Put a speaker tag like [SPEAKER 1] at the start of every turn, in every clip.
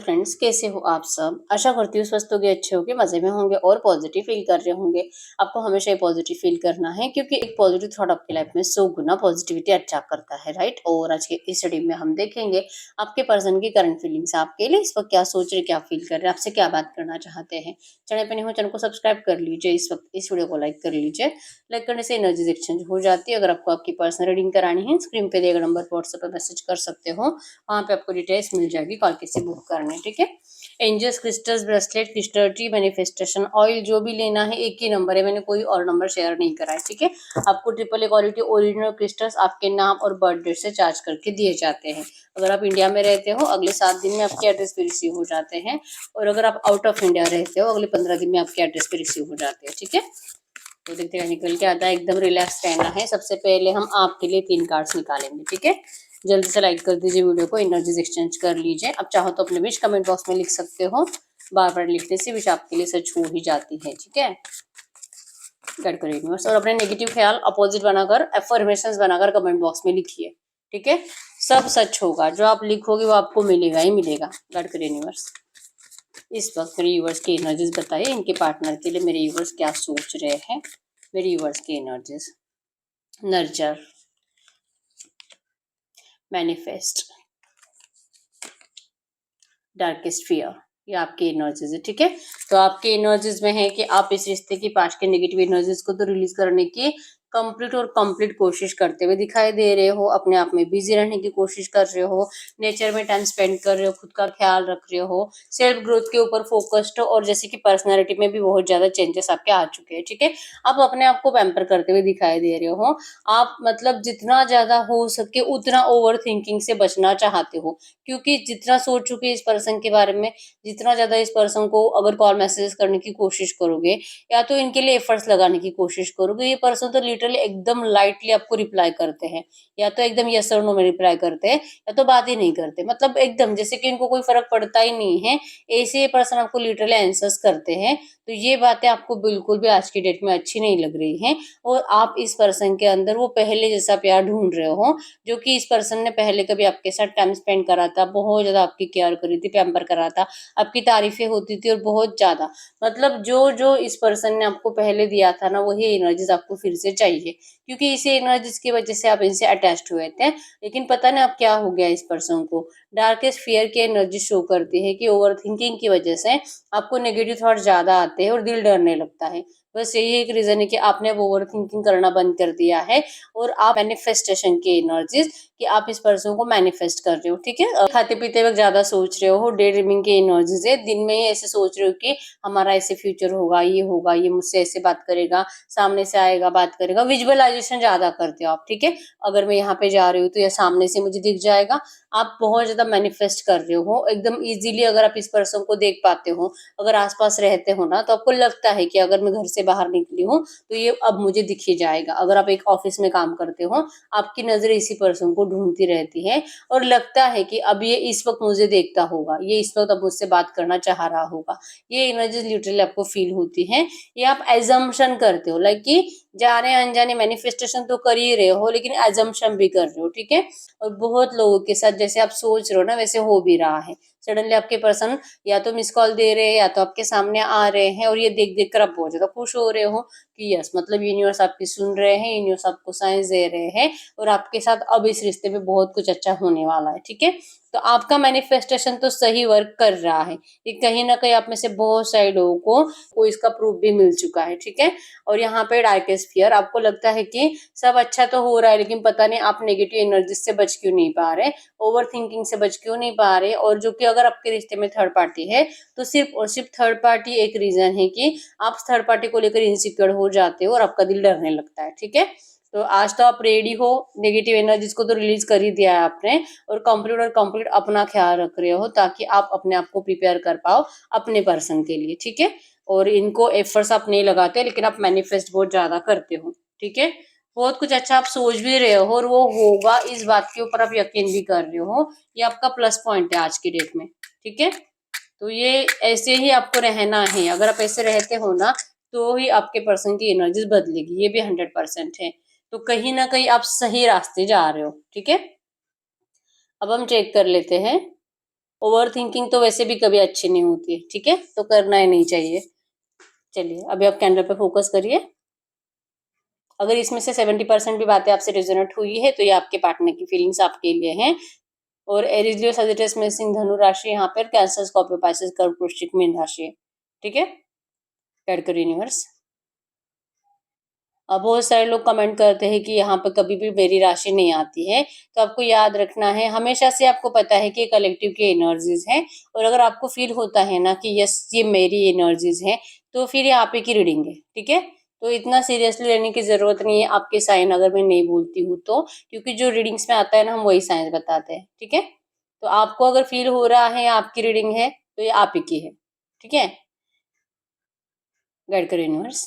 [SPEAKER 1] Friends, कैसे हो आप सब। आशा करती हूँ स्वस्थ होंगे, अच्छे होंगे, मजे में होंगे और पॉजिटिव फील कर रहे होंगे। आपको हमेशा ये पॉजिटिव फील करना है क्योंकि एक पॉजिटिव थॉट आपकी लाइफ में 100 गुना पॉजिटिविटी अच्छा करता है, राइट। और आज के इस स्टडी में हम देखेंगे आपके पर्सन की करंट फीलिंग्स, आपके लिए इस वक्त क्या सोच रहे, क्या फील कर रहे हैं, आपसे क्या बात करना चाहते हैं। चैनल पर नहीं हो चैनल को सब्सक्राइब कर लीजिए, इस वक्त इस वीडियो को लाइक कर लीजिए। लाइक करने से एनर्जीज एक्सचेंज हो जाती है। अगर आपको आपकी पर्सनल रीडिंग करानी है, स्क्रीन पे दिए गए नंबर पर व्हाट्सएप पर मैसेज कर सकते हो, वहाँ पे आपको डिटेल्स मिल जाएगी, कॉल कैसे बुक करने, ठीक है। Angels crystals bracelet crystal tree manifestation oil जो भी लेना है, एक ही नंबर है, मैंने कोई और नंबर शेयर नहीं करा है, ठीक है। आपको triple A quality original crystals आपके नाम और बर्थ डेट से चार्ज करके दिए जाते हैं। अगर आप इंडिया में रहते हो अगले 7 दिन में आपके एड्रेस पे रिसीव हो जाते हैं, और अगर आप आउट ऑफ इंडिया रहते हो अगले 15 दिन में आपके एड्रेस पे रिसीव हो जाते हैं, ठीक है। तो देखते हैं निकल के आता है, एकदम रिलैक्स रहना है। सबसे पहले हम आपके लिए 3 कार्ड्स निकालेंगे, ठीक है। जल्दी से लाइक कर दीजिए वीडियो को, एनर्जीज एक्सचेंज कर लीजिए। अब चाहो तो अपने विश कमेंट बॉक्स में लिख सकते हो, बार बार लिखने से विश आपके लिए सच हो ही जाती है, ठीक है। गाइड करो यूनिवर्स। और अपने नेगेटिव ख्याल अपोजिट बनाकर, एफर्मेशंस बनाकर कमेंट बॉक्स में लिखिए, ठीक है। सब सच होगा, जो आप लिखोगे वो आपको मिलेगा ही मिलेगा। गाइड करो यूनिवर्स। इस वक्त मेरे यूवर्स की एनर्जीज बताइए, इनके पार्टनर के लिए मेरे यूवर्स क्या सोच रहे हैं। मेरे यूवर्स की energies. Nurture, manifest, darkest fear, ये आपकी एनर्जीज है, ठीक है। तो आपकी एनर्जीज में है कि आप इस रिश्ते की पास्ट के नेगेटिव एनर्जीज को तो रिलीज करने की कंप्लीट कोशिश करते हुए दिखाई दे रहे हो। अपने आप में बिजी रहने की कोशिश कर रहे हो, नेचर में टाइम स्पेंड कर रहे हो, खुद का ख्याल रख रहे हो, सेल्फ ग्रोथ के ऊपर फोकस्ड हो, और जैसे कि पर्सनैलिटी में भी बहुत ज्यादा चेंजेस आपके आ चुके हैं, ठीक है। आप अपने आप को पैम्पर करते हुए दिखाई दे रहे हो। आप मतलब जितना ज्यादा हो सके उतना ओवर थिंकिंग से बचना चाहते हो, क्योंकि जितना सोच चुके इस पर्सन के बारे में, जितना ज्यादा इस पर्सन को अगर कॉल मैसेज करने की कोशिश करोगे या तो इनके लिए एफर्ट्स लगाने की कोशिश करोगे, ये पर्सन तो लिटरली एकदम लाइटली आपको रिप्लाई करते हैं, या तो एकदम यस और नो में रिप्लाई करते हैं, या तो बात ही नहीं करते, मतलब एकदम जैसे कि इनको कोई फर्क पड़ता ही नहीं है। ऐसे ये पर्सन आपको लिटरली आंसर्स करते हैं। तो ये बातें आपको बिल्कुल भी आज की डेट में अच्छी नहीं लग रही हैं, और आप इस पर्सन के अंदर वो पहले जैसा प्यार ढूंढ रहे हो, जो कि इस पर्सन ने पहले कभी आपके साथ टाइम स्पेंड करा था, बहुत ज्यादा आपकी केयर करी थी, पैम्पर करा था, आपकी तारीफें होती थी, और बहुत ज्यादा मतलब जो जो इस पर्सन ने आपको पहले दिया था ना, वही एनर्जीज आपको फिर से चाहिए, क्योंकि इसी एनर्जीज की वजह से आप इनसे अटैच्ड हुए थे। लेकिन पता नहीं अब क्या हो गया इस पर्सन को। डार्केस्ट फियर की एनर्जी शो करती है कि ओवर थिंकिंग की वजह से आपको नेगेटिव थॉट ज्यादा आते हैं और दिल डरने लगता है। बस यही एक रीजन है कि आपने अब ओवर थिंकिंग करना बंद कर दिया है, और आप मैनिफेस्टेशन की एनर्जीज कि आप इस पर्सन को मैनिफेस्ट कर रहे हो, ठीक है। खाते पीते वक्त ज्यादा सोच रहे हो, डे ड्रीमिंग की एनर्जीज है। दिन में ही ऐसे सोच रहे हो कि हमारा ऐसे फ्यूचर होगा, ये मुझसे ऐसे बात करेगा, सामने से आएगा, बात करेगा। विजुअलाइजेशन ज्यादा करते हो आप, ठीक है। अगर मैं यहाँ पे जा रही हूँ तो यह सामने से मुझे दिख जाएगा। आप बहुत ज्यादा मैनिफेस्ट कर रहे हो एकदम इजीली। अगर आप इस पर्सन को देख पाते हो, अगर आसपास रहते हो ना, तो आपको लगता है कि अगर मैं घर से बाहर निकली हूँ तो ये अब मुझे दिख ही जाएगा। अगर आप एक ऑफिस में काम करते हो, आपकी नजर इसी पर्सन को ढूंढती रहती है, और लगता है कि अब ये इस वक्त मुझे देखता होगा, ये इस वक्त अब मुझसे बात करना चाह रहा होगा। ये एनर्जी लिटरली आपको फील होती है। ये आप एजम्पशन करते हो, लाइक कि जाने अनजाने मैनिफेस्टेशन तो कर ही रहे हो, लेकिन एजम्पशन भी कर रहे हो, ठीक है। और बहुत लोगों के साथ जैसे आप सोच रहे हो ना, वैसे हो भी रहा है। सडनली आपके पर्सन या तो मिस कॉल दे रहे हैं, या तो आपके सामने आ रहे हैं, और ये देख देख कर आप बहुत ज्यादा खुश हो रहे हो कि यस, मतलब यूनिवर्स आपकी सुन रहे हैं, यूनिवर्स आपको साइंस दे रहे हैं, और आपके साथ अब इस रिश्ते में बहुत कुछ अच्छा होने वाला है, ठीक है। तो आपका मैनिफेस्टेशन तो सही वर्क कर रहा है। ये कहीं ना कहीं आप में से बहुत सारे लोगों को इसका प्रूफ भी मिल चुका है, ठीक है। और यहाँ पे डार्केस्ट फियर, आपको लगता है कि सब अच्छा तो हो रहा है, लेकिन पता नहीं आप नेगेटिव एनर्जी से बच क्यों नहीं पा रहे, ओवर थिंकिंग से बच क्यों नहीं पा रहे। और जो कि अगर आपके रिश्ते में थर्ड पार्टी है, तो सिर्फ और सिर्फ थर्ड पार्टी एक रीजन है कि आप थर्ड पार्टी को लेकर इनसिक्योर हो जाते हो, और आपका दिल डरने लगता है, ठीक है। तो आज तो आप रेडी हो, नेगेटिव एनर्जीज को तो रिलीज कर ही दिया है आपने, और कंप्लीट अपना ख्याल रख रहे हो, ताकि आप अपने आप को प्रिपेयर कर पाओ अपने पर्सन के लिए, ठीक है। और इनको एफर्ट्स आप नहीं लगाते, लेकिन आप मैनिफेस्ट बहुत ज्यादा करते हो, ठीक है। बहुत कुछ अच्छा आप सोच भी रहे हो, और वो होगा, इस बात के ऊपर आप यकीन भी कर रहे हो। ये आपका प्लस पॉइंट है आज की डेट में, ठीक है। तो ये ऐसे ही आपको रहना है। अगर आप ऐसे रहते हो ना, तो ही आपके पर्सन की एनर्जीज बदलेगी, ये भी 100% है। तो कहीं ना कहीं आप सही रास्ते जा रहे हो, ठीक है। अब हम चेक कर लेते हैं ओवर थिंकिंग तो वैसे भी कभी अच्छी नहीं होती है, ठीक है, तो करना ही नहीं चाहिए। चलिए अभी आप कैंडल पे फोकस करिए। अगर इसमें से 70% भी बातें आपसे रेजोनेट हुई है तो ये आपके पार्टनर की फीलिंग्स आपके लिए हैं। और एरीज लियो सजिटेरियस में सिंह धनु राशि, यहाँ पर कैंसर स्कॉर्पियो पाइसेस कर्क वृश्चिक मीन राशि है, ठीक है। ऐड करो यूनिवर्स। अब बहुत सारे लोग कमेंट करते हैं कि यहाँ पर कभी भी मेरी राशि नहीं आती है, तो आपको याद रखना है, हमेशा से आपको पता है कि ये कलेक्टिव की एनर्जीज है। और अगर आपको फील होता है ना कि यस ये मेरी एनर्जीज है, तो फिर ये आप ही की रीडिंग है, ठीक है। तो इतना सीरियसली लेने की जरूरत नहीं है आपके साइन अगर मैं नहीं बोलती हूँ तो, क्योंकि जो रीडिंग्स में आता है ना हम वही साइंस बताते हैं, ठीक है। तो आपको अगर फील हो रहा है आपकी रीडिंग है तो ये आप ही की है, ठीक है। गाइड करो यूनिवर्स।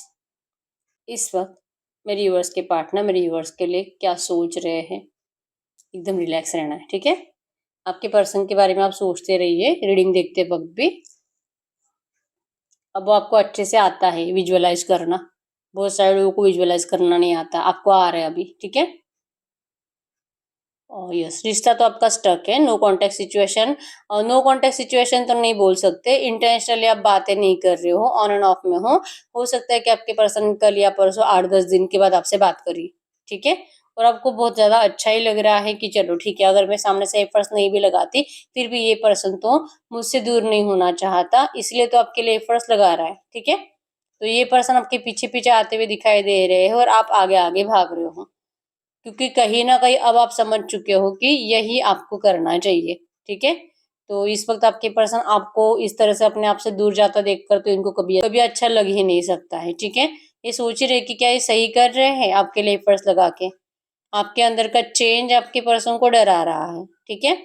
[SPEAKER 1] इस वक्त मेरे व्यूअर्स के पार्टनर मेरे व्यूअर्स के लिए क्या सोच रहे हैं, एकदम रिलैक्स रहना है, ठीक है। आपके पर्सन के बारे में आप सोचते रहिए रीडिंग देखते वक्त भी। अब वो आपको अच्छे से आता है विजुअलाइज करना, बहुत सारे लोगों को विजुअलाइज करना नहीं आता, आपको आ रहा है अभी, ठीक है। और यस, रिश्ता तो आपका स्टक है, नो कांटेक्ट सिचुएशन। और नो कांटेक्ट सिचुएशन तो नहीं बोल सकते, इंटेंशनली आप बातें नहीं कर रहे हो, ऑन एंड ऑफ में हो सकता है कि आपके पर्सन कल या परसों 8-10 दिन के बाद आपसे बात करी, ठीक है। और आपको बहुत ज्यादा अच्छा ही लग रहा है कि चलो ठीक है, अगर मैं सामने से एफर्ट्स नहीं भी लगाती फिर भी ये पर्सन तो मुझसे दूर नहीं होना चाहता, इसलिए तो आपके लिए एफर्ट्स लगा रहा है, ठीक है। तो ये पर्सन आपके पीछे पीछे आते हुए दिखाई दे रहे हैं और आप आगे आगे भाग रहे हो, क्योंकि कहीं ना कहीं अब आप समझ चुके हो कि यही आपको करना चाहिए, ठीक है। तो इस वक्त आपके पर्सन आपको इस तरह से अपने आप से दूर जाता देखकर तो इनको कभी कभी अच्छा लग ही नहीं सकता है, ठीक है। ये सोच ही रहे कि क्या ये सही कर रहे हैं आपके लिए एफर्ट्स लगा के। आपके अंदर का चेंज आपके पर्सन को डरा रहा है, ठीक है।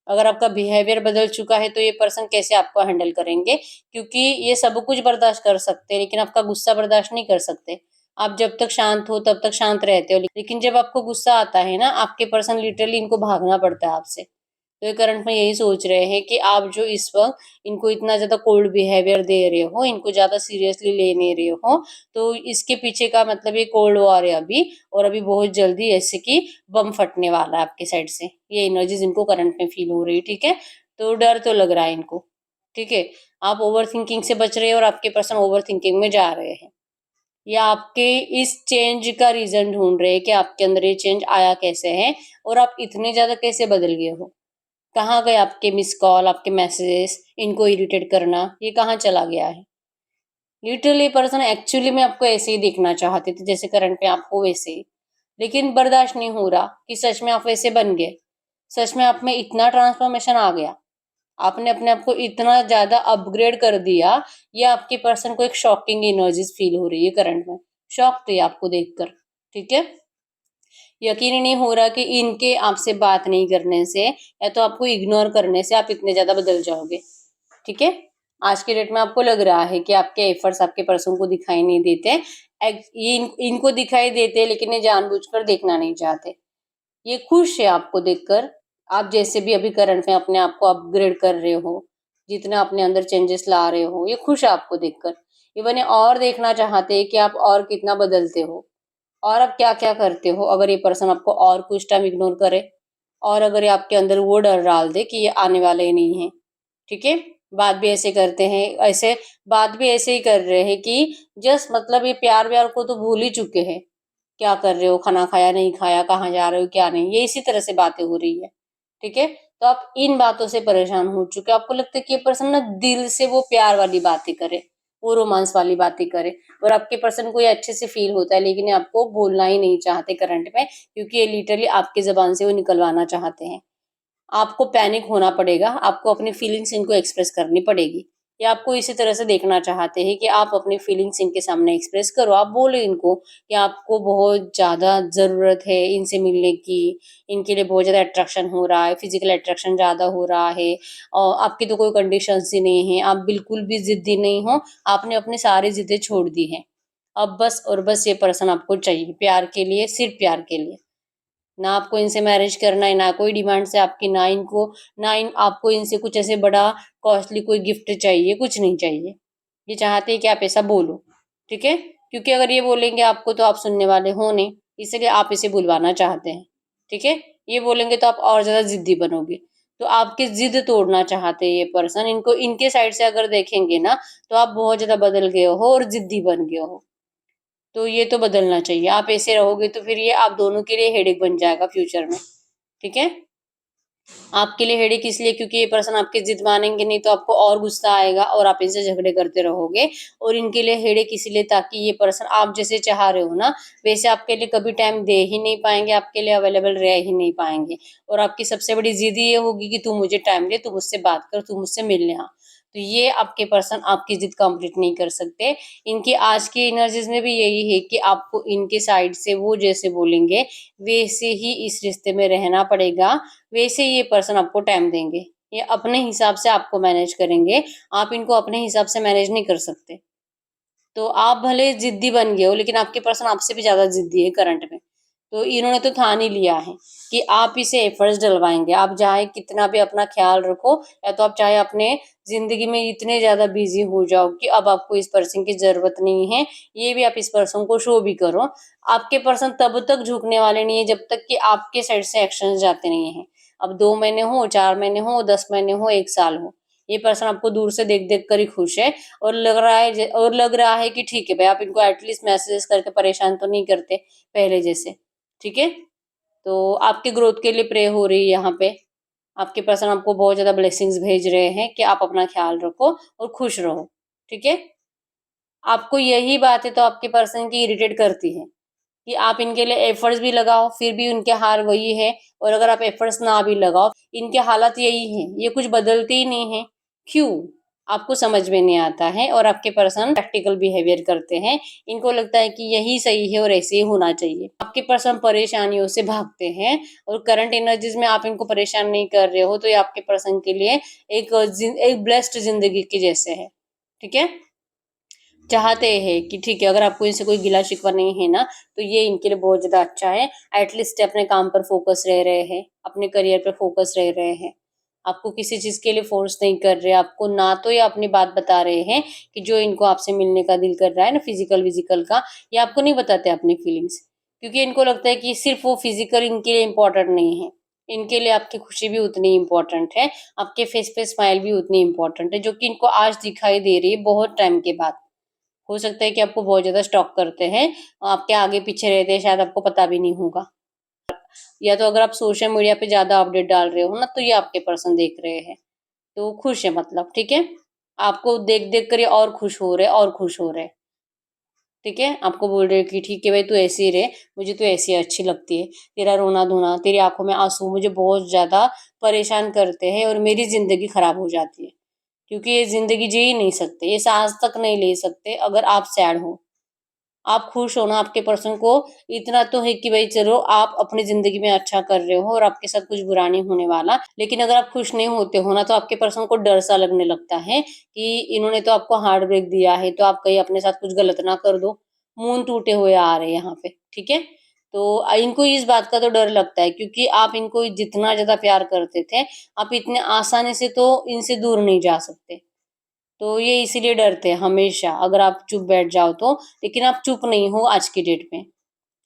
[SPEAKER 1] अगर आपका बिहेवियर बदल चुका है तो ये पर्सन कैसे आपको हैंडल करेंगे, क्योंकि ये सब कुछ बर्दाश्त कर सकते हैं लेकिन आपका गुस्सा बर्दाश्त नहीं कर सकते। आप जब तक शांत हो तब तक शांत रहते हो, लेकिन जब आपको गुस्सा आता है ना आपके पर्सन लिटरली इनको भागना पड़ता है आपसे। तो ये करंट में यही सोच रहे हैं कि आप जो इस वक्त इनको इतना ज्यादा कोल्ड बिहेवियर दे रहे हो, इनको ज्यादा सीरियसली ले नहीं रहे हो, तो इसके पीछे का मतलब ये कोल्ड वॉर है अभी। और अभी बहुत जल्दी ऐसे कि बम फटने वाला है आपके साइड से, ये एनर्जीज इनको करंट में फील हो रही है, ठीक है। तो डर तो लग रहा है इनको, ठीक है। आप ओवर थिंकिंग से बच रहे हैं और आपके पर्सन ओवर थिंकिंग में जा रहे हैं, या आपके इस चेंज का रीजन ढूंढ रहे हैं कि आपके अंदर ये चेंज आया कैसे है और आप इतने ज्यादा कैसे बदल गए हो। कहाँ गए आपके मिस कॉल, आपके मैसेजेस, इनको इरिटेट करना, ये कहाँ चला गया है। लिटरली पर्सन एक्चुअली में आपको ऐसे ही देखना चाहते थे जैसे करंट में आप हो वैसे ही, लेकिन बर्दाश्त नहीं हो रहा कि सच में आप वैसे बन गए। सच में आप में इतना ट्रांसफॉर्मेशन आ गया, आपने अपने आप को इतना ज्यादा अपग्रेड कर दिया। ये आपके पर्सन को एक शॉकिंग एनर्जीज फील हो रही है करंट में, शॉक थे आपको देखकर, ठीक है। यकीन ही नहीं हो रहा कि इनके आपसे बात नहीं करने से या तो आपको इग्नोर करने से आप इतने ज्यादा बदल जाओगे, ठीक है। आज के डेट में आपको लग रहा है कि आपके एफर्ट्स आपके पर्सन को दिखाई नहीं देते, ये इनको दिखाई देते लेकिन ये जानबूझकर देखना नहीं चाहते। ये खुश है आपको देखकर, आप जैसे भी अभी करंट में अपने आप को अपग्रेड कर रहे हो, जितना अपने अंदर चेंजेस ला रहे हो, ये खुश है आपको देखकर। इवन ये और देखना चाहते हैं कि आप और कितना बदलते हो और आप क्या क्या करते हो अगर ये पर्सन आपको और कुछ टाइम इग्नोर करे, और अगर ये आपके अंदर वो डर डाल दे कि ये आने वाले ही नहीं है, ठीक है। बात भी ऐसे करते हैं, ऐसे बात भी ऐसे ही कर रहे हैं कि जस्ट मतलब ये प्यार व्यार को तो भूल ही चुके हैं। क्या कर रहे हो, खाना खाया नहीं खाया, कहाँ जा रहे हो क्या नहीं, ये इसी तरह से बातें हो रही है, ठीक है। तो आप इन बातों से परेशान हो चुके हो, आपको लगता है कि ये पर्सन ना दिल से वो प्यार वाली बातें करे, वो रोमांस वाली बातें करे, और आपके पर्सन को ये अच्छे से फील होता है लेकिन ये आपको बोलना ही नहीं चाहते करंट में, क्योंकि ये लिटरली आपकी जबान से वो निकलवाना चाहते हैं। आपको पैनिक होना पड़ेगा, आपको अपनी फीलिंग्स इनको एक्सप्रेस करनी पड़ेगी। या आपको इसी तरह से देखना चाहते हैं कि आप अपनी फीलिंग्स इनके सामने एक्सप्रेस करो, आप बोलो इनको कि आपको बहुत ज़्यादा ज़रूरत है इनसे मिलने की, इनके लिए बहुत ज़्यादा अट्रैक्शन हो रहा है, फिजिकल अट्रैक्शन ज़्यादा हो रहा है, और आपकी तो कोई कंडीशंस ही नहीं है, आप बिल्कुल भी ज़िद्दी नहीं हो, आपने अपनी सारी ज़िद्दें छोड़ दी हैं। अब बस और बस ये पर्सन आपको चाहिए प्यार के लिए, सिर्फ प्यार के लिए। ना आपको इनसे मैरिज करना है, ना कोई डिमांड से आपकी, ना आपको इनसे कुछ ऐसे बड़ा कॉस्टली कोई गिफ्ट चाहिए, कुछ नहीं चाहिए। ये चाहते हैं कि आप ऐसा बोलो, ठीक है। क्योंकि अगर ये बोलेंगे आपको तो आप सुनने वाले हो नहीं, इसलिए आप इसे बुलवाना चाहते हैं, ठीक है। ये बोलेंगे तो आप और ज्यादा जिद्दी बनोगे, तो आपकी जिद तोड़ना चाहते हैं ये पर्सन। इनको इनके साइड से अगर देखेंगे ना, तो आप बहुत ज्यादा बदल गए हो और जिद्दी बन गए हो। तो ये तो बदलना चाहिए। आप ऐसे रहोगे तो फिर ये आप दोनों के लिए हेडेक बन जाएगा फ्यूचर में। ठीक है, आपके लिए हेडेक इसलिए क्योंकि ये पर्सन आपकी जिद मानेंगे नहीं, तो आपको और गुस्सा आएगा और आप इनसे झगड़े करते रहोगे। और इनके लिए हेडेक इसलिए ताकि ये पर्सन आप जैसे चाह रहे हो ना, वैसे आपके लिए कभी टाइम दे ही नहीं पाएंगे, आपके लिए अवेलेबल रह ही नहीं पाएंगे। और आपकी सबसे बड़ी जिद ये होगी कि तू मुझे टाइम दे, तू मुझसे बात कर, तू मुझसे मिलने आ। तो ये आपके पर्सन आपकी जिद कंप्लीट नहीं कर सकते। इनकी आज की एनर्जीज में भी यही है कि आपको इनके साइड से वो जैसे बोलेंगे वैसे ही इस रिश्ते में रहना पड़ेगा, वैसे ये पर्सन आपको टाइम देंगे। ये अपने हिसाब से आपको मैनेज करेंगे, आप इनको अपने हिसाब से मैनेज नहीं कर सकते। तो आप भले जिद्दी बन गए हो, लेकिन आपके पर्सन आपसे भी ज़्यादा जिद्दी है करंट में। तो इन्होंने तो ठान ही लिया है कि आप इसे एफर्ट्स डलवाएँगे। आप चाहे कितना भी अपना ख़्याल रखो, या तो आप चाहे अपने ज़िंदगी में इतने ज़्यादा बिज़ी हो जाओ कि अब आपको इस पर्सन की ज़रूरत नहीं है, ये भी आप इस पर्सन को शो भी करो। आपके पर्सन तब तक झुकने वाले नहीं है जब तक कि आपके साइड से एक्शंस जाते नहीं हैं। अब 2 महीने हो, 4 महीने हो, 10 महीने हो, 1 साल हो, ये पर्सन आपको दूर से देख-देख कर ही खुश है। और लग रहा है कि ठीक है भाई, आप इनको एटलीस्ट मैसेजेस करके परेशान तो नहीं करते पहले जैसे। ठीक है? तो आपके ग्रोथ के लिए प्रे हो रही है यहाँ पे। आपके पर्सन आपको बहुत ज़्यादा ब्लेसिंग्स भेज रहे हैं कि आप अपना ख़्याल रखो और खुश रहो। ठीक है? आपको यही बातें तो आपके पर्सन की इरिटेट करती है कि आप इनके लिए एफर्ट्स भी लगाओ, फिर भी उनके हाल वही है। और अगर आप एफर्ट्स ना भी लगाओ, इनके हालात यही हैं, ये कुछ बदलते ही नहीं हैं। क्यों? आपको समझ में नहीं आता है। और आपके पर्सन प्रैक्टिकल बिहेवियर करते हैं। इनको लगता है कि यही सही है और ऐसे ही होना चाहिए। आपके पर्सन परेशानियों से भागते हैं, और करंट एनर्जीज में आप इनको परेशान नहीं कर रहे हो, तो ये आपके पर्सन के लिए एक ब्लेस्ड जिंदगी के जैसे है। ठीक है? चाहते हैं कि ठीक है, अगर आपको इनसे कोई गिला शिकवा नहीं है ना, तो ये इनके लिए बहुत ज़्यादा अच्छा है। एटलीस्ट अपने काम पर फ़ोकस रह रहे हैं, अपने करियर पे फ़ोकस रह रहे हैं। आपको किसी चीज़ के लिए फ़ोर्स नहीं कर रहे, आपको ना तो ये अपनी बात बता रहे हैं कि जो इनको आपसे मिलने का दिल कर रहा है ना, फ़िज़िकल का, ये आपको नहीं बताते अपनी फीलिंग्स। क्योंकि इनको लगता है कि सिर्फ़ वो फ़िज़िकल इनके लिए इम्पोर्टेंट नहीं है। इनके लिए आपकी खुशी भी उतनी इम्पोर्टेंट है, आपके फेस पे स्माइल भी उतनी इम्पोर्टेंट है, जो कि इनको आज दिखाई दे रही है बहुत टाइम के बाद। हो सकता है कि आपको बहुत ज़्यादा स्टॉक करते हैं, आपके आगे-पीछे रहते हैं, शायद आपको पता भी नहीं होगा। या तो अगर आप सोशल मीडिया पे ज़्यादा अपडेट डाल रहे हो ना, तो ये आपके पर्सन देख रहे हैं, तो खुश है मतलब, ठीक है? आपको देख-देख कर ये और खुश हो रहे हैं और खुश हो रहे हैं, ठीक है? आपको बोल रहे हैं कि ठीक है भाई, तू ऐसे ही रह, मुझे तू ऐसी अच्छी लगती है। तेरा रोना-धोना, तेरी आँखों में आँसू मुझे बहुत ज़्यादा परेशान करते हैं और मेरी ज़िंदगी खराब हो जाती है। क्योंकि ये ज़िंदगी जी ही नहीं सकते, ये साँस तक नहीं ले सकते अगर आप सैड हो। आप खुश हो ना, आपके पर्सन को इतना तो है कि भाई चलो आप अपनी ज़िंदगी में अच्छा कर रहे हो और आपके साथ कुछ बुरा नहीं होने वाला। लेकिन अगर आप खुश नहीं होते हो ना, तो आपके पर्सन को डर-सा लगने लगता है कि इन्होंने तो आपको हार्ट ब्रेक दिया है, तो आप कहीं अपने साथ कुछ गलत ना कर दो। मूँह टूटे हुए आ रहे हैं यहाँ पे, ठीक है? तो इनको इस बात का तो डर लगता है, क्योंकि आप इनको जितना ज़्यादा प्यार करते थे, आप इतने आसानी से तो इनसे दूर नहीं जा सकते। तो ये इसीलिए डरते हैं हमेशा, अगर आप चुप बैठ जाओ तो। लेकिन आप चुप नहीं हो आज की डेट में।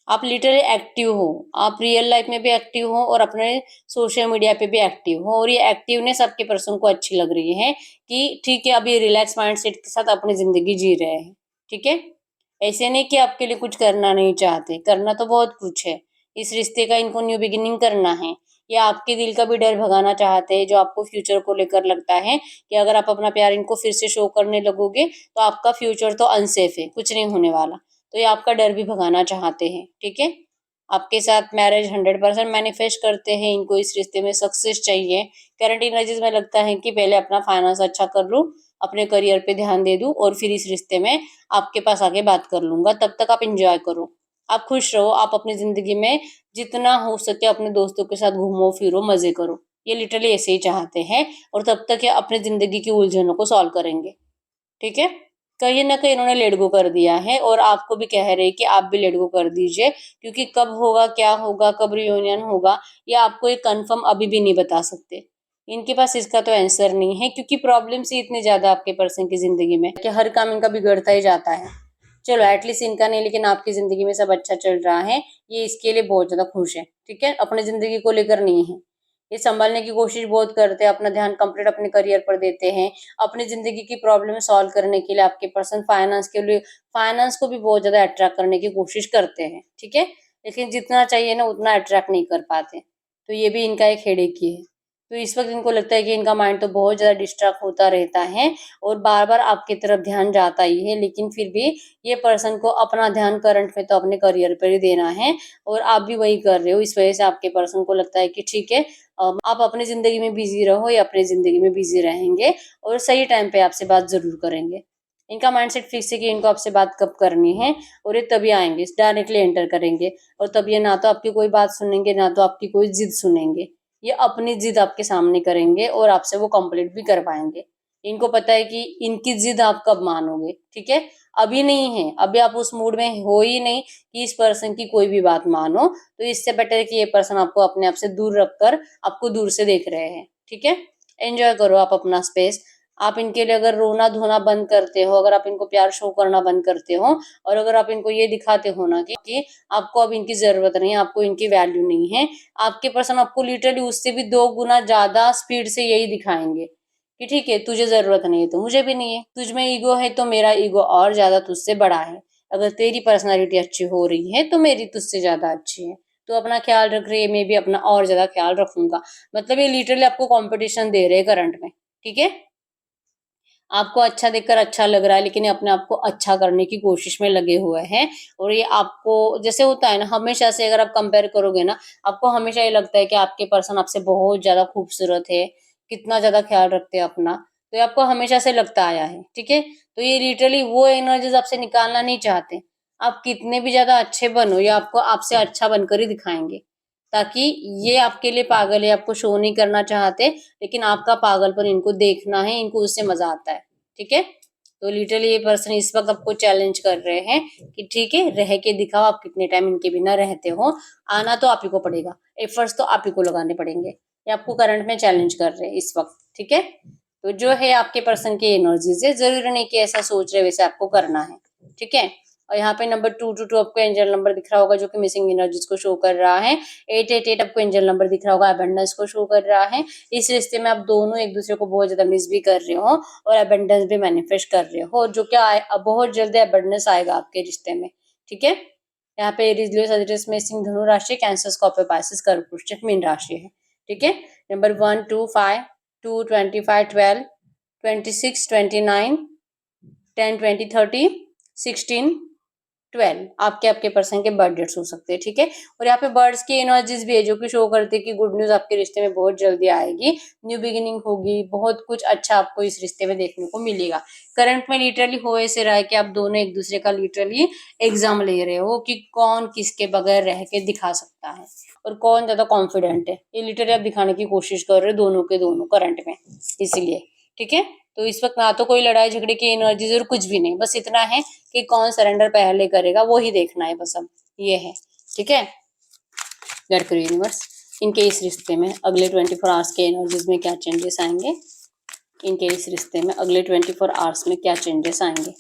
[SPEAKER 1] आप लिटरली एक्टिव हो। आप रियल लाइफ में भी एक्टिव हो और अपने सोशल मीडिया पे भी एक्टिव हो, और ये एक्टिवनेस आपके पर्सन को अच्छी लग रही है कि ठीक है, अब ये रिलैक्स माइंडसेट के साथ अपनी ज़िंदगी जी रहे हैं। ठीक है? ऐसे नहीं कि आपके लिए कुछ करना नहीं चाहते, करना तो बहुत कुछ है। इस रिश्ते का इनको न्यू बिगिनिंग करना है, या आपके दिल का भी डर भगाना चाहते हैं, जो आपको फ्यूचर को लेकर लगता है कि अगर आप अपना प्यार इनको फिर से शो करने लगोगे, तो आपका फ्यूचर तो अनसेफ है, कुछ नहीं होने वाला। तो ये आपका डर भी भगाना चाहते हैं, ठीक है? आपके साथ मैरिज 100% मैनिफेस्ट करते हैं, इनको इस रिश्ते में सक्सेस चाहिए। करंट एनर्जीज़ में लगता है कि पहले अपना फाइनेंस अच्छा कर लूँ, अपने करियर पे ध्यान दे दूँ और फिर इस रिश्ते में आपके पास आके बात कर लूँगा, तब तक आप एन्जॉय करो। आप खुश रहो, आप अपनी ज़िंदगी में जितना हो सके अपने दोस्तों के साथ घूमो-फिरो, मज़े करो। ये लिटरली ऐसे ही चाहते हैं, और तब तक ये अपनी ज़िंदगी की उलझनों को सॉल्व करेंगे, ठीक है? कहीं न कहीं इन्होंने लेट गो कर दिया है, और आपको भी कह रहे हैं कि आप भी लेट गो कर दीजिए, क्योंकि कब होगा, क्या होगा, कब रियूनियन होगा, ये आपको एक कन्फर्म अभी भी नहीं बता सकते। इनके पास इसका तो आंसर नहीं है, क्योंकि प्रॉब्लम्स ही इतने ज़्यादा आपके पर्सन की ज़िंदगी में कि हर काम इनका बिगड़ता ही जाता है। चलो एटलीस्ट इनका नहीं, लेकिन आपकी ज़िंदगी में सब अच्छा चल रहा है, ये इसके लिए बहुत ज़्यादा खुश है, ठीक है? अपनी ज़िंदगी को लेकर नहीं है। ये संभालने की कोशिश बहुत करते हैं, अपना ध्यान कंप्लीट अपने करियर पर देते हैं, अपनी ज़िंदगी की प्रॉब्लम सॉल्व करने के लिए आपके पर्सन फाइनेंस को भी बहुत ज़्यादा अट्रैक्ट करने की कोशिश करते हैं, ठीक है? लेकिन जितना चाहिए ना उतना अट्रैक्ट नहीं कर पाते, तो ये भी इनका एक हेडेक ही है। तो इस वक़्त इनको लगता है कि इनका माइंड तो बहुत ज़्यादा डिस्ट्रैक्ट होता रहता है और बार-बार आपकी तरफ ध्यान जाता ही है, लेकिन फिर भी ये पर्सन को अपना ध्यान करंट में तो अपने करियर पर ही देना है और आप भी वही कर रहे हो। इस वजह से आपके पर्सन को लगता है कि ठीक है, आप अपनी ज़िंदगी में बिज़ी रहो, ये अपनी ज़िंदगी में बिज़ी रहेंगे और सही टाइम पे आपसे बात ज़रूर करेंगे। इनका माइंडसेट फिक्स है कि इनको आपसे बात कब करनी है और ये तभी आएँगे, डायरेक्टली एंटर करेंगे और तब ये ना तो आपकी कोई बात सुनेंगे, ना तो आपकी कोई ज़िद सुनेंगे। ये अपनी ज़िद आपके सामने करेंगे और आपसे वो कंप्लीट भी करवाएँगे। इनको पता है कि इनकी ज़िद आप कब मानोगे, ठीक है? अभी नहीं है, अभी आप उस मूड में हो ही नहीं कि इस पर्सन की कोई भी बात मानो, तो इससे बेटर है कि ये पर्सन आपको अपने आप से दूर रखकर आपको दूर से देख रहे हैं, ठीक है? एन्जॉय करो आप अपना स्पेस। आप इनके लिए अगर रोना-धोना बंद करते हो, अगर आप इनको प्यार शो करना बंद करते हो और अगर आप इनको ये दिखाते हो ना कि आपको अब इनकी ज़रूरत नहीं है, आपको इनकी वैल्यू नहीं है, आपके पर्सन आपको लिटरली उससे भी 2 गुना ज़्यादा स्पीड से यही दिखाएँगे कि ठीक है, तुझे ज़रूरत नहीं है तो मुझे भी नहीं है, तुझ में ईगो है तो मेरा ईगो और ज़्यादा तुझसे बड़ा है। अगर तेरी पर्सनैलिटी अच्छी हो रही है तो मेरी तुझसे ज़्यादा अच्छी है। तू अपना ख़्याल रख रही है, मैं भी अपना और ज़्यादा ख़्याल रखूँगा। मतलब ये लिटरली आपको कॉम्पिटिशन दे रहे हैं करंट में, ठीक है? आपको अच्छा देखकर अच्छा लग रहा है लेकिन ये अपने आप को अच्छा करने की कोशिश में लगे हुए हैं और ये आपको जैसे होता है ना हमेशा से अगर आप कंपेयर करोगे ना, आपको हमेशा ये लगता है कि आपके पर्सन आपसे बहुत ज़्यादा खूबसूरत है, कितना ज़्यादा ख़्याल रखते हैं अपना, तो ये आपको हमेशा से लगता आया है, ठीक है? तो ये लिटरली वो एनर्जीज़ आपसे निकालना नहीं चाहते। आप कितने भी ज़्यादा अच्छे बनो, ये आपको आपसे अच्छा बनकर ही दिखाएँगे, ताकि ये आपके लिए पागल है, आपको शो नहीं करना चाहते, लेकिन आपका पागलपन इनको देखना है, इनको उससे मज़ा आता है, ठीक है? तो लिटरली ये पर्सन इस वक़्त आपको चैलेंज कर रहे हैं कि ठीक है, रह के दिखाओ आप कितने टाइम इनके बिना रहते हो, आना तो आप ही को पड़ेगा, एफर्ट्स तो आप ही को लगाने पड़ेंगे। ये आपको करंट में चैलेंज कर रहे हैं इस वक़्त, ठीक है? तो जो है आपके पर्सन की एनर्जीज़ है, ज़रूरी नहीं कि ऐसा सोच रहे वैसे आपको करना है, ठीक है? और यहाँ पे नंबर 222 आपको एंजल नंबर दिख रहा होगा जो कि मिसिंग एनर्जीज़ को शो कर रहा है। 888 आपको एंजल नंबर दिख रहा होगा अबंडेंस को शो कर रहा है। इस रिश्ते में आप दोनों एक-दूसरे को बहुत ज़्यादा मिस भी कर रहे हो और अबंडेंस भी मैनिफेस्ट कर रहे हो, जो क्या बहुत जल्दी अबंडेंस आएगा आपके रिश्ते में, ठीक है? यहाँ पे एरीज़, लियो, सजिटेरियस, मेष, धनु राशि, कैंसर, स्कॉर्पियो, पाइसेस, कर्क, वृश्चिक, मीन राशि है, ठीक है? नंबर 1, 2, 5, 2, 25, 12, 26, 29, 10, 20, 30, 16, 12 आपके पर्सन के बर्थ डेट्स हो सकते हैं, ठीक है? और यहाँ पे बर्ड्स की एनर्जीज भी है जो कि शो करती है कि गुड न्यूज़ आपके रिश्ते में बहुत जल्दी आएगी, न्यू बिगिनिंग होगी, बहुत कुछ अच्छा आपको इस रिश्ते में देखने को मिलेगा। करंट में लिटरली हो ऐसे रहा है कि आप दोनों एक-दूसरे का लिटरली एग्ज़ाम ले रहे हो कि कौन किसके बगैर रह के दिखा सकता है और कौन ज़्यादा कॉन्फिडेंट है। ये लिटरली आप दिखाने की कोशिश कर रहे हो दोनों के दोनों करंट में, इसीलिए, ठीक है? तो इस वक़्त ना तो कोई लड़ाई झगड़े की एनर्जीज़ और कुछ भी नहीं, बस इतना है कि कौन सरेंडर पहले करेगा वो ही देखना है बस अब, ये है, ठीक है? गाइड करो यूनिवर्स, इनके इस रिश्ते में अगले 24 आवर्स के एनर्जीज़ में क्या चेंजेस आएँगे? इनके इस रिश्ते में अगले 24 आवर्स में क्या चेंजेस आएँगे?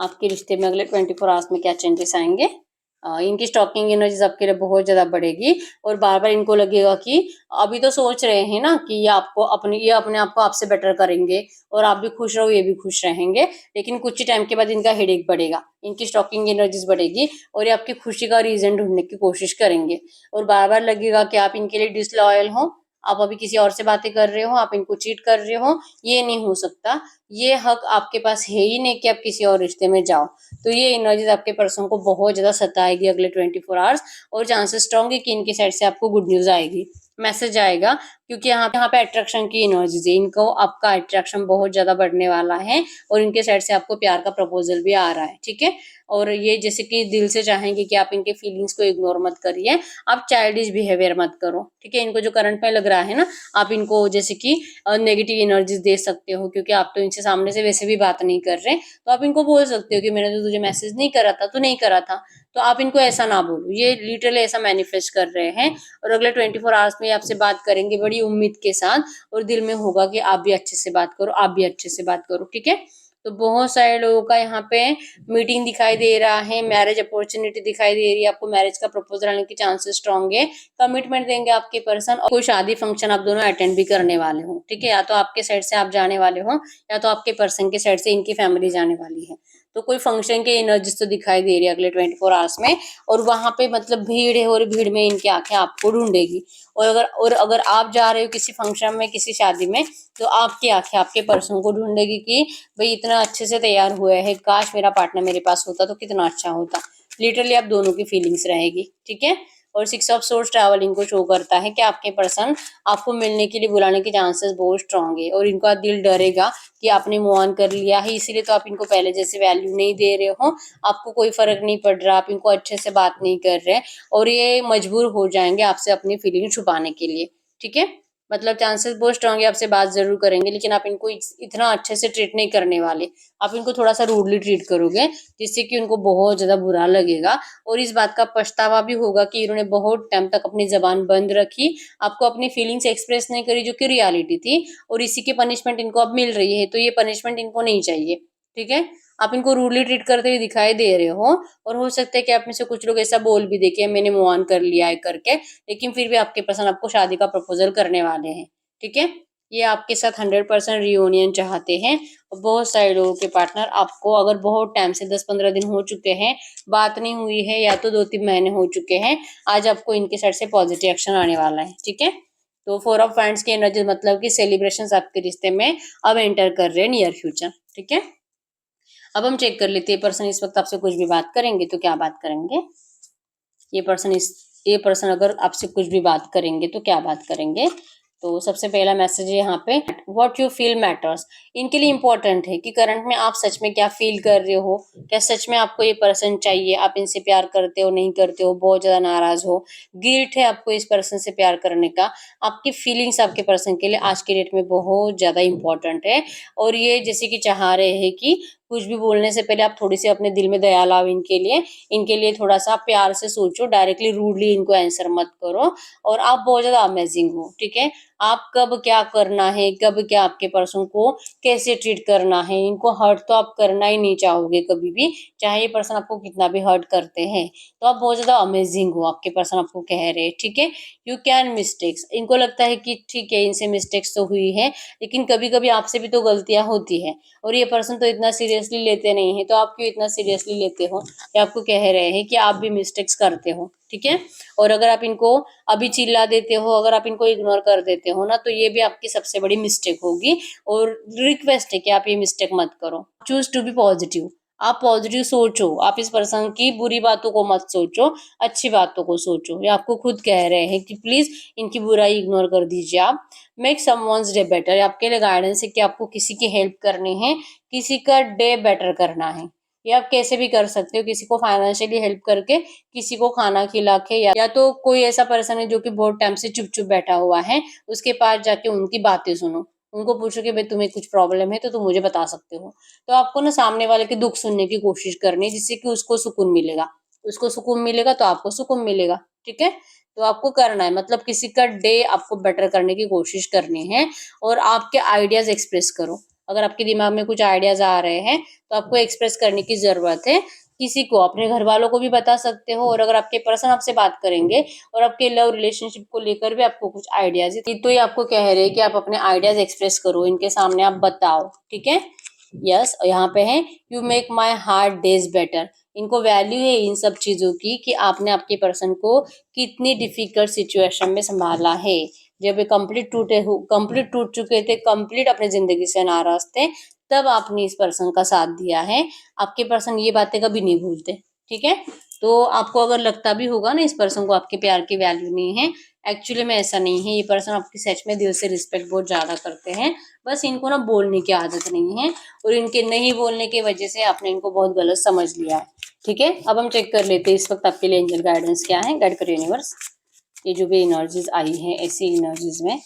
[SPEAKER 1] आपके रिश्ते में अगले 24 आवर्स में क्या चेंजेस आएँगे? इनकी स्टॉकिंग एनर्जीज़ आपके लिए बहुत ज़्यादा बढ़ेगी और बार-बार इनको लगेगा कि अभी तो सोच रहे हैं ना कि ये अपने आप को आपसे बेटर करेंगे और आप भी खुश रहो, ये भी खुश रहेंगे। लेकिन कुछ ही टाइम के बाद इनका हेडेक बढ़ेगा, इनकी स्टॉकिंग एनर्जीज़ बढ़ेगी और ये आपकी खुशी का रीज़न ढूँढने की कोशिश करेंगे और बार-बार लगेगा कि आप इनके लिए डिसलॉयल हो, आप अभी किसी और से बातें कर रहे हो, आप इनको चीट कर रहे हो, ये नहीं हो सकता। ये हक आपके पास है ही नहीं कि आप किसी और रिश्ते में जाओ। तो ये एनर्जीज आपके पर्सन को बहुत ज़्यादा सताएगी अगले 24 आवर्स और चांसेस स्ट्रॉन्ग है कि इनकी साइड से आपको गुड न्यूज़ आएगी, मैसेज आएगा, क्योंकि यहाँ पे अट्रैक्शन की एनर्जीज है। इनको आपका अट्रैक्शन बहुत ज़्यादा बढ़ने वाला है और इनके साइड से आपको प्यार का प्रपोजल भी आ रहा है, ठीक है? और ये जैसे कि दिल से चाहेंगे कि आप इनके फीलिंग्स को इग्नोर मत करिए, आप चाइल्डिश बिहेवियर मत करो, ठीक है? इनको जो करंट में लग रहा है ना, आप इनको जैसे कि नेगेटिव एनर्जीज दे सकते हो क्योंकि आप तो इनसे सामने से वैसे भी बात नहीं कर रहे, तो आप इनको बोल सकते हो कि मैंने तो तुझे मैसेज नहीं करा था, तो नहीं करा था। तो आप इनको ऐसा ना बोलो, ये लिटरली ऐसा मैनिफेस्ट कर रहे हैं और अगले 24 आवर्स में आपसे बात करेंगे बड़ी उम्मीद के साथ और दिल में होगा कि आप भी अच्छे से बात करो, आप भी अच्छे से बात करो, ठीक है? तो बहुत सारे लोगों का यहाँ पे मीटिंग दिखाई दे रहा है, मैरिज अपॉर्चुनिटी दिखाई दे रही है, आपको मैरिज का प्रपोजल आने के चांसेस स्ट्रॉन्ग है, कमिटमेंट देंगे आपके पर्सन, और कोई शादी फंक्शन आप दोनों अटेंड भी करने वाले हो, ठीक है। या तो आपके साइड से आप जाने वाले हो या तो आपके पर्सन के साइड से इनकी फैमिली जाने वाली है। तो कोई फंक्शन के एनर्जीज तो दिखाई दे रही है अगले 24 आवर्स में, और वहां पे मतलब भीड़ है और भीड़ में इनकी आंखें आपको ढूंढेगी। और अगर आप जा रहे हो किसी फंक्शन में, किसी शादी में, तो आपकी आंखें आपके पर्सन को ढूंढेगी कि भाई इतना अच्छे से तैयार हुआ है, काश मेरा पार्टनर मेरे पास होता तो कितना अच्छा होता। लिटरली आप दोनों की फीलिंग्स रहेगी, ठीक है। और 6 ऑफ सोर्स ट्रैवलिंग को शो करता है कि आपके पर्सन आपको मिलने के लिए बुलाने के चांसेस बहुत स्ट्रांग है, और इनका दिल डरेगा कि आपने मूव ऑन कर लिया है, इसीलिए तो आप इनको पहले जैसे वैल्यू नहीं दे रहे हो, आपको कोई फर्क नहीं पड़ रहा, आप इनको अच्छे से बात नहीं कर रहे, और ये मजबूर हो जाएंगे आपसे अपनी फीलिंग छुपाने के लिए, ठीक है। मतलब चांसेस बहुत स्ट्रांग है, आपसे बात जरूर करेंगे, लेकिन आप इनको इतना अच्छे से ट्रीट नहीं करने वाले, आप इनको थोड़ा सा रूडली ट्रीट करोगे, जिससे कि उनको बहुत ज्यादा बुरा लगेगा, और इस बात का पछतावा भी होगा कि इन्होंने बहुत टाइम तक अपनी जबान बंद रखी, आपको अपनी फीलिंग्स एक्सप्रेस नहीं करी, जो कि रियलिटी थी, और इसी की पनिशमेंट इनको अब मिल रही है, तो ये पनिशमेंट इनको नहीं चाहिए, ठीक है। आप इनको रूडली ट्रीट करते हुए दिखाई दे रहे हो, और हो सकता है कि आप में से कुछ लोग ऐसा बोल भी दे कि मैंने मूव ऑन कर लिया है करके, लेकिन फिर भी आपके पर्सन आपको शादी का प्रपोजल करने वाले हैं, ठीक है। ये आपके साथ 100% रियूनियन चाहते हैं, और बहुत सारे लोगों के पार्टनर आपको अगर बहुत टाइम से 10-15 दिन हो चुके हैं, बात नहीं हुई है, या तो 2-3 महीने हो चुके हैं, आज आपको इनके साइड से पॉजिटिव एक्शन आने वाला है, ठीक है। तो 4 ऑफ वांड्स की एनर्जी मतलब कि सेलिब्रेशंस आपके रिश्ते में अब एंटर कर रहे हैं नियर फ्यूचर, ठीक है। अब हम चेक कर लेते हैं पर्सन इस वक्त आपसे कुछ भी बात करेंगे तो क्या बात करेंगे। ये पर्सन इस ये पर्सन अगर आपसे कुछ भी बात करेंगे तो क्या बात करेंगे। तो सबसे पहला मैसेज है यहाँ पे, व्हाट यू फील मैटर्स। इनके लिए इंपॉर्टेंट है कि करंट में आप सच में क्या फील कर रहे हो, क्या सच में आपको ये पर्सन चाहिए, आप इनसे प्यार करते हो नहीं करते हो, बहुत ज्यादा नाराज हो, गिल्ट है आपको इस पर्सन से प्यार करने का। आपकी फीलिंग्स आपके पर्सन के लिए आज के डेट में बहुत ज्यादा इंपॉर्टेंट है, और ये जैसे कि चाह रहे हैं कि कुछ भी बोलने से पहले आप थोड़ी सी अपने दिल में दया लाओ इनके लिए थोड़ा सा प्यार से सोचो, डायरेक्टली रूडली इनको आंसर मत करो, और आप बहुत ज्यादा अमेजिंग हो, ठीक है। आप कब क्या करना है, कब क्या आपके पर्सन को कैसे ट्रीट करना है, इनको हर्ट तो आप करना ही नहीं चाहोगे कभी भी, चाहे ये पर्सन आपको कितना भी हर्ट करते हैं, तो आप बहुत ज्यादा अमेजिंग हो, आपके पर्सन आपको कह रहे हैं, ठीक है। यू कैन मिस्टेक्स, इनको लगता है कि ठीक है इनसे मिस्टेक्स तो हुई है, लेकिन कभी कभी आपसे भी तो गलतियां होती है, और ये पर्सन तो इतना सीरियसली लेते नहीं है, तो आप क्यों इतना सीरियसली लेते हो। ये आपको कह रहे हैं कि आप भी मिस्टेक्स करते हो, ठीक है। और अगर आप इनको अभी चिल्ला देते हो, अगर आप इनको इग्नोर कर देते हो ना, तो ये भी आपकी सबसे बड़ी मिस्टेक होगी, और रिक्वेस्ट है कि आप ये मिस्टेक मत करो। चूज टू बी पॉजिटिव, आप पॉजिटिव सोचो, आप इस पर्सन की बुरी बातों को मत सोचो, अच्छी बातों को सोचो। ये आपको खुद कह रहे हैं कि प्लीज इनकी बुराई इग्नोर कर दीजिए आप। मेक समवन्स डे बेटर, आपके लिए गाइडेंस है कि आपको किसी की हेल्प करनी है, किसी का डे बेटर करना है। ये आप कैसे भी कर सकते हो, किसी को फाइनेंशियली हेल्प करके, किसी को खाना खिला के, या तो कोई ऐसा पर्सन है जो कि बहुत टाइम से चुप चुप बैठा हुआ है, उसके पास जाके उनकी बातें सुनो, उनको पूछो कि भाई तुम्हें कुछ प्रॉब्लम है तो तुम मुझे बता सकते हो। तो आपको ना सामने वाले के दुख सुनने की कोशिश करनी है, जिससे कि उसको सुकून मिलेगा, उसको सुकून मिलेगा तो आपको सुकून मिलेगा, ठीक है। तो आपको करना है, मतलब किसी का डे आपको बेटर करने की कोशिश करनी है, और आपके आइडियाज एक्सप्रेस करो। अगर आपके दिमाग में कुछ आइडियाज आ रहे हैं तो आपको एक्सप्रेस करने की जरूरत है, किसी को, अपने घर वालों को भी बता सकते हो, और अगर आपके पर्सन आपसे बात करेंगे और आपके लव रिलेशनशिप को लेकर भी आपको कुछ आइडियाज है, तो ये आपको कह रहे हैं कि आप अपने आइडियाज एक्सप्रेस करो, इनके सामने आप बताओ, ठीक है। यस, यहाँ पे है, you make my heart days better. इनको वैल्यू है इन सब चीजों की, कि आपने आपके पर्सन को कितनी डिफिकल्ट सिचुएशन में संभाला है। जब ये कंप्लीट टूट चुके थे, कंप्लीट अपनी जिंदगी से नाराज थे, तब आपने इस पर्सन का साथ दिया है। आपके पर्सन ये बातें कभी नहीं भूलते, ठीक है। तो आपको अगर लगता भी होगा ना इस पर्सन को आपके प्यार की वैल्यू नहीं है, एक्चुअली में ऐसा नहीं है। ये पर्सन आपकी सच में दिल से रिस्पेक्ट बहुत ज्यादा करते हैं, बस इनको ना बोलने की आदत नहीं है, और इनके नहीं बोलने की वजह से आपने इनको बहुत गलत समझ लिया है, ठीक है। अब हम चेक कर लेते हैं इस वक्त आपके लिए एंजल गाइडेंस क्या है। गाइड करो यूनिवर्स, ये जो भी एनर्जीज आई हैं ऐसी एनर्जीज में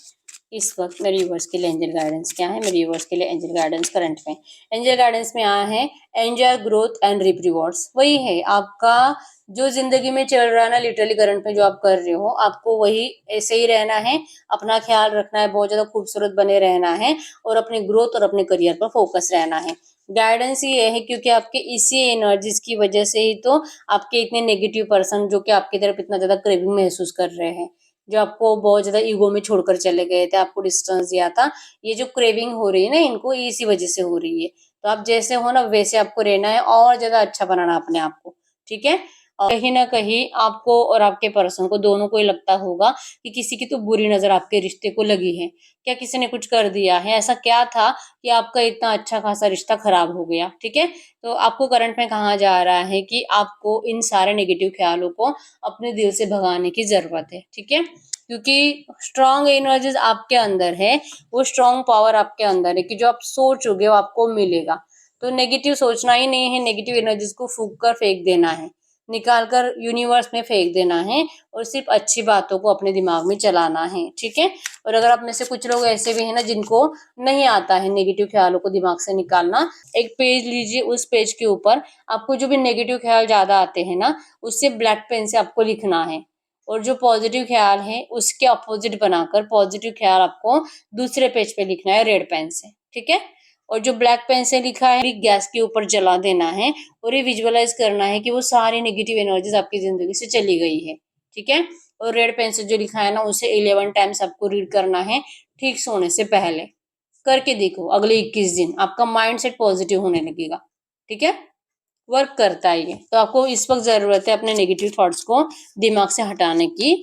[SPEAKER 1] इस वक्त मेरे व्यूवर्स के लिए एंजल गाइडेंस क्या है। मेरे व्यूवर्स के लिए एंजल गाइडेंस करंट में, एंजल गाइडेंस में आया है, enjoy growth and reap rewards. वही है आपका जो जिंदगी में चल रहा है ना, लिटरली करंट में जो आप कर रहे हो, आपको वही ऐसे ही रहना है, अपना ख्याल रखना है, बहुत ज्यादा खूबसूरत बने रहना है, और अपने ग्रोथ और अपने करियर पर फोकस रहना है। गाइडेंस ये है क्योंकि आपके इसी एनर्जीज की वजह से ही तो आपके इतने नेगेटिव पर्सन जो कि आपकी तरफ इतना ज्यादा क्रेविंग महसूस कर रहे हैं, जो आपको बहुत ज्यादा ईगो में छोड़कर चले गए थे, आपको डिस्टेंस दिया था, ये जो क्रेविंग हो रही है ना इनको इसी वजह से हो रही है। तो आप जैसे हो ना वैसे आपको रहना है और ज्यादा अच्छा बनाना अपने आप को, ठीक है। और कहीं ना कहीं आपको और आपके पर्सन को दोनों को ही लगता होगा कि किसी की तो बुरी नजर आपके रिश्ते को लगी है, क्या किसी ने कुछ कर दिया है, ऐसा क्या था कि आपका इतना अच्छा खासा रिश्ता खराब हो गया, ठीक है। तो आपको करंट में कहा जा रहा है कि आपको इन सारे नेगेटिव ख्यालों को अपने दिल से भगाने की जरूरत है, ठीक है। क्योंकि स्ट्रांग एनर्जीज आपके अंदर है, वो स्ट्रांग पावर आपके अंदर है कि जो आप सोचोगे वो आपको मिलेगा। तो नेगेटिव सोचना ही नहीं है, नेगेटिव एनर्जीज को फूंक कर फेंक देना है, निकाल कर यूनिवर्स में फेंक देना है और सिर्फ अच्छी बातों को अपने दिमाग में चलाना है, ठीक है। और अगर आप में से कुछ लोग ऐसे भी हैं ना जिनको नहीं आता है नेगेटिव ख्यालों को दिमाग से निकालना, एक पेज लीजिए, उस पेज के ऊपर आपको जो भी नेगेटिव ख्याल ज्यादा आते हैं ना उससे ब्लैक पेन से आपको लिखना है, और जो पॉजिटिव ख्याल है उसके अपोजिट बनाकर पॉजिटिव ख्याल आपको दूसरे पेज पे लिखना है रेड पेन से, ठीक है। और जो ब्लैक पेन से लिखा है गैस के ऊपर जला देना है और ये विजुअलाइज करना है कि वो सारी नेगेटिव एनर्जीज आपकी जिंदगी से चली गई है, ठीक है। और रेड पेन से जो लिखा है ना उसे 11 टाइम्स आपको रीड करना है ठीक सोने से पहले। करके देखो, अगले 21 दिन आपका माइंड सेट पॉजिटिव होने लगेगा, ठीक है। वर्क करता है ये। तो आपको इस वक्त जरूरत है अपने नेगेटिव थॉट्स को दिमाग से हटाने की।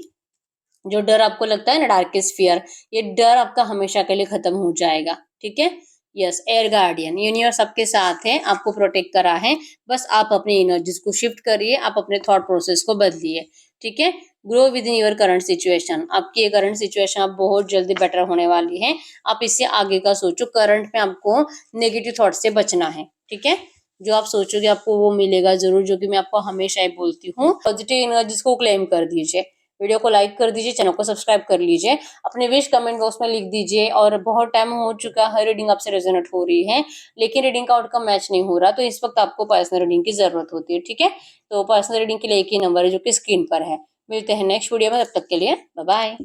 [SPEAKER 1] जो डर आपको लगता है ना डार्केस्ट फियर, ये डर आपका हमेशा के लिए खत्म हो जाएगा, ठीक है। यस, एयर गार्डियन यूनिवर्स आपके साथ है, आपको प्रोटेक्ट करा है। बस आप अपनी एनर्जीज को शिफ्ट करिए, आप अपने थॉट प्रोसेस को बदलिए, ठीक है। Grow with in your current situation, आपकी ये करंट सिचुएशन आप बहुत जल्दी बेटर होने वाली है। आप इससे आगे का सोचो, करंट में आपको नेगेटिव थॉट से बचना है, ठीक है। जो आप सोचोगे आपको वो मिलेगा जरूर, जो कि मैं आपको हमेशा ही बोलती हूँ। पॉजिटिव एनर्जीज को क्लेम कर दीजिए, वीडियो को लाइक कर दीजिए, चैनल को सब्सक्राइब कर लीजिए, अपने विश कमेंट बॉक्स में लिख दीजिए। और बहुत टाइम हो चुका है रीडिंग आपसे रेजोनेट हो रही है लेकिन रीडिंग का आउटकम मैच नहीं हो रहा, तो इस वक्त आपको पर्सनल रीडिंग की जरूरत होती है, ठीक है। तो पर्सनल रीडिंग के लिए एक ही नंबर है जो कि स्क्रीन पर है। मिलते हैं नेक्स्ट वीडियो में, तब तक के लिए बाय बाय।